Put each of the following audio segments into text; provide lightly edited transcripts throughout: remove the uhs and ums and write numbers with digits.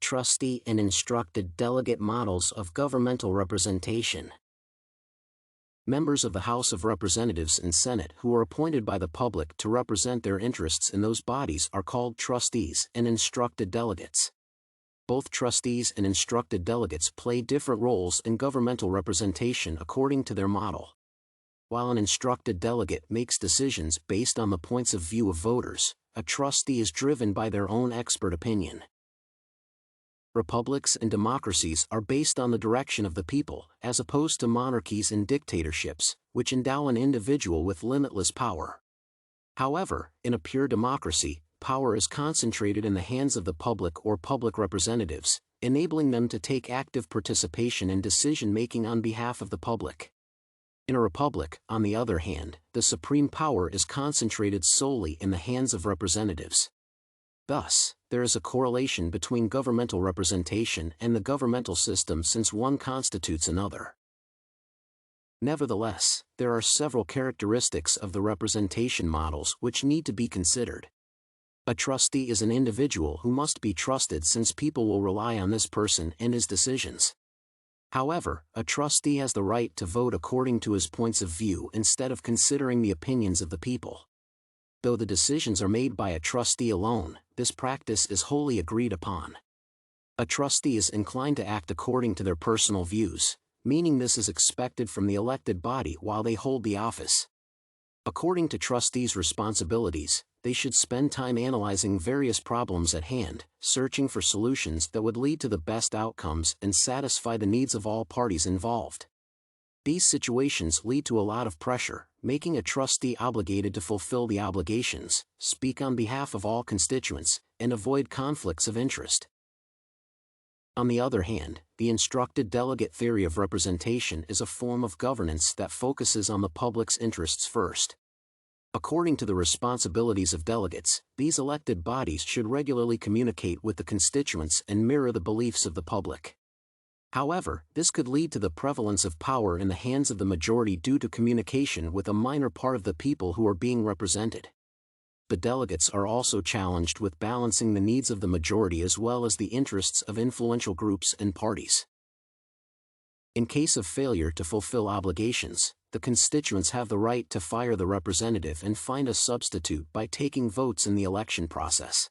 trustee and instructed delegate models of governmental representation. Members of the House of Representatives and Senate who are appointed by the public to represent their interests in those bodies are called trustees and instructed delegates. Both trustees and instructed delegates play different roles in governmental representation according to their model. While an instructed delegate makes decisions based on the points of view of voters, a trustee is driven by their own expert opinion. Republics and democracies are based on the direction of the people, as opposed to monarchies and dictatorships, which endow an individual with limitless power. However, in a pure democracy, power is concentrated in the hands of the public or public representatives, enabling them to take active participation in decision-making on behalf of the public. In a republic, on the other hand, the supreme power is concentrated solely in the hands of representatives. Thus, there is a correlation between governmental representation and the governmental system since one constitutes another. Nevertheless, there are several characteristics of the representation models which need to be considered. A trustee is an individual who must be trusted since people will rely on this person and his decisions. However, a trustee has the right to vote according to his points of view instead of considering the opinions of the people. Though the decisions are made by a trustee alone, this practice is wholly agreed upon. A trustee is inclined to act according to their personal views, meaning this is expected from the elected body while they hold the office. According to trustees' responsibilities, they should spend time analyzing various problems at hand, searching for solutions that would lead to the best outcomes and satisfy the needs of all parties involved. These situations lead to a lot of pressure, making a trustee obligated to fulfill the obligations, speak on behalf of all constituents, and avoid conflicts of interest. On the other hand, the instructed delegate theory of representation is a form of governance that focuses on the public's interests first. According to the responsibilities of delegates, these elected bodies should regularly communicate with the constituents and mirror the beliefs of the public. However, this could lead to the prevalence of power in the hands of the majority due to communication with a minor part of the people who are being represented. The delegates are also challenged with balancing the needs of the majority as well as the interests of influential groups and parties. In case of failure to fulfill obligations, the constituents have the right to fire the representative and find a substitute by taking votes in the election process.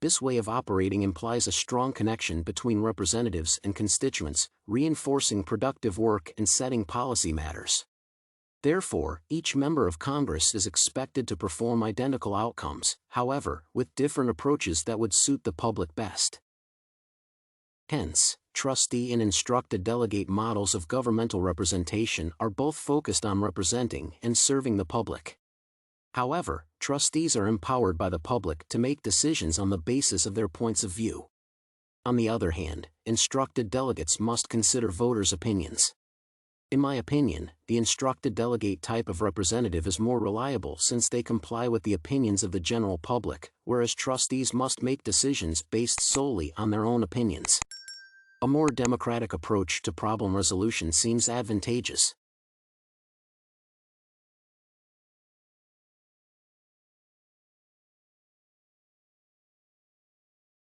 This way of operating implies a strong connection between representatives and constituents, reinforcing productive work and setting policy matters. Therefore, each member of Congress is expected to perform identical outcomes, however, with different approaches that would suit the public best. Hence, trustee and instructed delegate models of governmental representation are both focused on representing and serving the public. However, trustees are empowered by the public to make decisions on the basis of their points of view. On the other hand, instructed delegates must consider voters' opinions. In my opinion, the instructed delegate type of representative is more reliable since they comply with the opinions of the general public, whereas trustees must make decisions based solely on their own opinions. A more democratic approach to problem resolution seems advantageous.